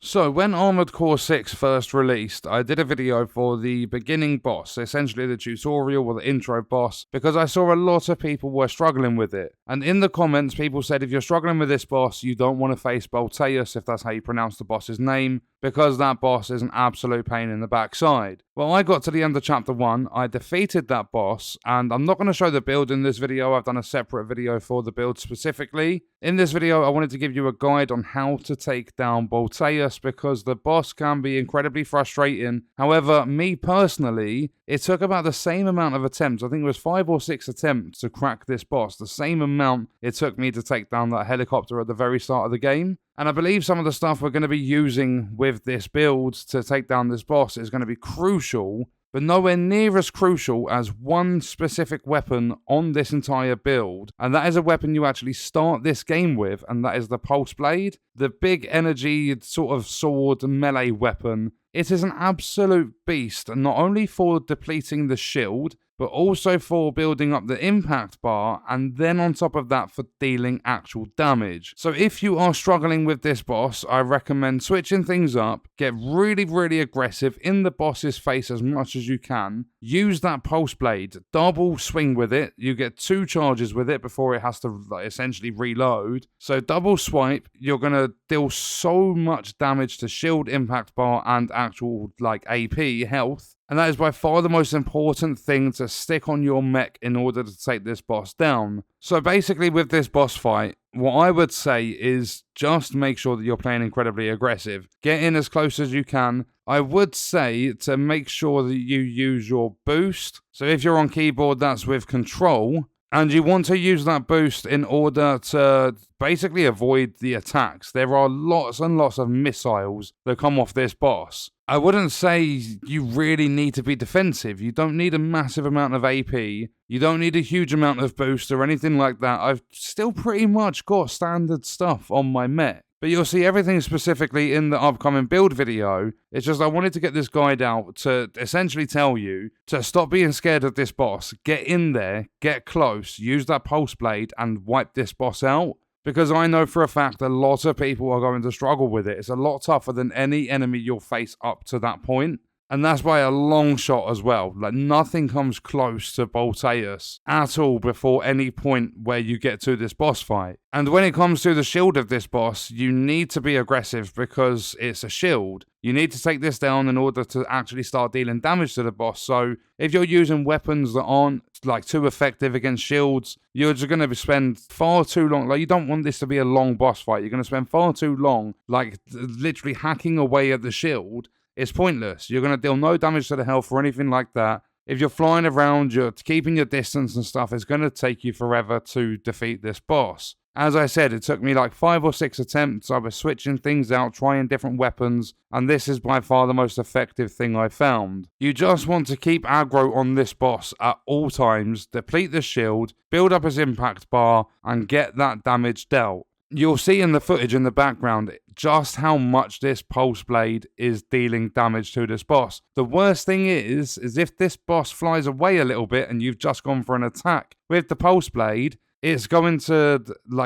So, when Armored Core 6 first released, I did a video for the beginning boss, essentially the tutorial or the intro boss, because I saw a lot of people were struggling with it. And in the comments, people said if you're struggling with this boss, you don't want to face Balteus, if that's how you pronounce the boss's name, because that boss is an absolute pain in the backside. Well, I got to the end of Chapter 1, I defeated that boss, and I'm not going to show the build in this video, I've done a separate video for the build specifically. In this video, I wanted to give you a guide on how to take down Balteus, because the boss can be incredibly frustrating. However, me personally, it took about the same amount of attempts, I think it was 5 or 6 attempts to crack this boss, the same amount it took me to take down that helicopter at the very start of the game. And I believe some of the stuff we're going to be using with this build to take down this boss is going to be crucial, but nowhere near as crucial as one specific weapon on this entire build. And that is a weapon you actually start this game with, and that is the Pulse Blade, the big energy sort of sword melee weapon. It is an absolute beast, not only for depleting the shield, but also for building up the impact bar, and then on top of that for dealing actual damage. So if you are struggling with this boss, I recommend switching things up, get really aggressive in the boss's face as much as you can, use that Pulse Blade, double swing with it, you get 2 charges with it before it has to essentially reload. So double swipe, you're going to deal so much damage to shield, impact bar, and actual AP health. And that is by far the most important thing to stick on your mech in order to take this boss down. So basically with this boss fight, what I would say is just make sure that you're playing incredibly aggressive. Get in as close as you can. I would say to make sure that you use your boost. So if you're on keyboard, that's with control. And you want to use that boost in order to basically avoid the attacks. There are lots and lots of missiles that come off this boss. I wouldn't say you really need to be defensive. You don't need a massive amount of AP. You don't need a huge amount of boost or anything like that. I've still pretty much got standard stuff on my mech. But you'll see everything specifically in the upcoming build video. It's just I wanted to get this guide out to essentially tell you to stop being scared of this boss. Get in there, get close, use that Pulse Blade and wipe this boss out. Because I know for a fact a lot of people are going to struggle with it. It's a lot tougher than any enemy you'll face up to that point. And that's by a long shot as well. Nothing comes close to Balteus at all before any point where you get to this boss fight. And when it comes to the shield of this boss, you need to be aggressive because it's a shield. You need to take this down in order to actually start dealing damage to the boss. So if you're using weapons that aren't too effective against shields, you're just going to spend far too long. You don't want this to be a long boss fight. You're going to spend far too long, literally hacking away at the shield. It's pointless. You're going to deal no damage to the health or anything like that. If you're flying around, you're keeping your distance and stuff, it's going to take you forever to defeat this boss. As I said, it took me 5 or 6 attempts. I was switching things out, trying different weapons, and this is by far the most effective thing I found. You just want to keep aggro on this boss at all times, deplete the shield, build up his impact bar, and get that damage dealt. You'll see in the footage in the background just how much this Pulse Blade is dealing damage to this boss. The worst thing is if this boss flies away a little bit and you've just gone for an attack with the Pulse Blade, it's going to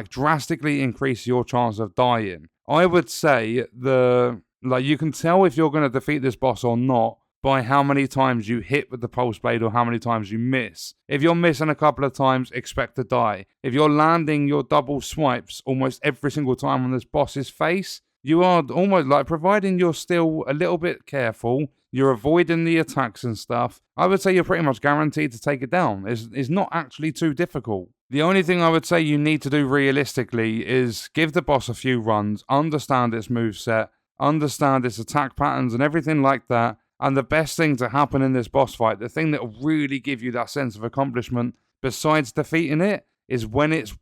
drastically increase your chance of dying. I would say you can tell if you're going to defeat this boss or not by how many times you hit with the Pulse Blade or how many times you miss. If you're missing a couple of times, expect to die. If you're landing your double swipes almost every single time on this boss's face, you are almost providing you're still a little bit careful, you're avoiding the attacks and stuff, I would say you're pretty much guaranteed to take it down. It's not actually too difficult. The only thing I would say you need to do realistically is give the boss a few runs, understand its moveset, understand its attack patterns and everything like that. And the best thing to happen in this boss fight, the thing that will really give you that sense of accomplishment besides defeating it, is when it's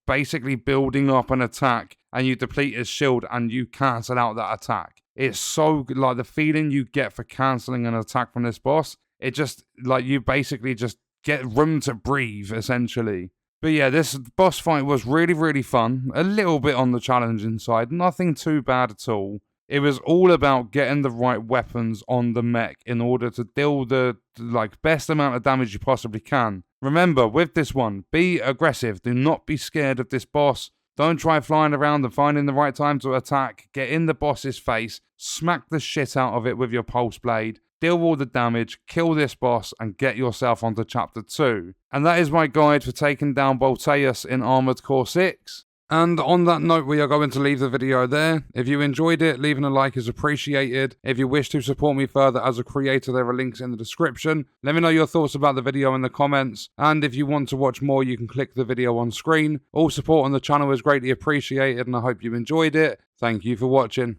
basically building up an attack and you deplete his shield and you cancel out that attack. It's so the feeling you get for cancelling an attack from this boss, it just you basically just get room to breathe essentially. But yeah, this boss fight was really fun, a little bit on the challenging side, nothing too bad at all. It was all about getting the right weapons on the mech in order to deal the best amount of damage you possibly can. Remember, with this one, be aggressive. Do not be scared of this boss. Don't try flying around and finding the right time to attack. Get in the boss's face, smack the shit out of it with your pulse blade, deal all the damage, kill this boss, and get yourself onto chapter 2. And that is my guide for taking down Balteus in Armored Core 6. And on that note, we are going to leave the video there. If you enjoyed it, leaving a like is appreciated. If you wish to support me further as a creator, there are links in the description. Let me know your thoughts about the video in the comments. And if you want to watch more, you can click the video on screen. All support on the channel is greatly appreciated, and I hope you enjoyed it. Thank you for watching.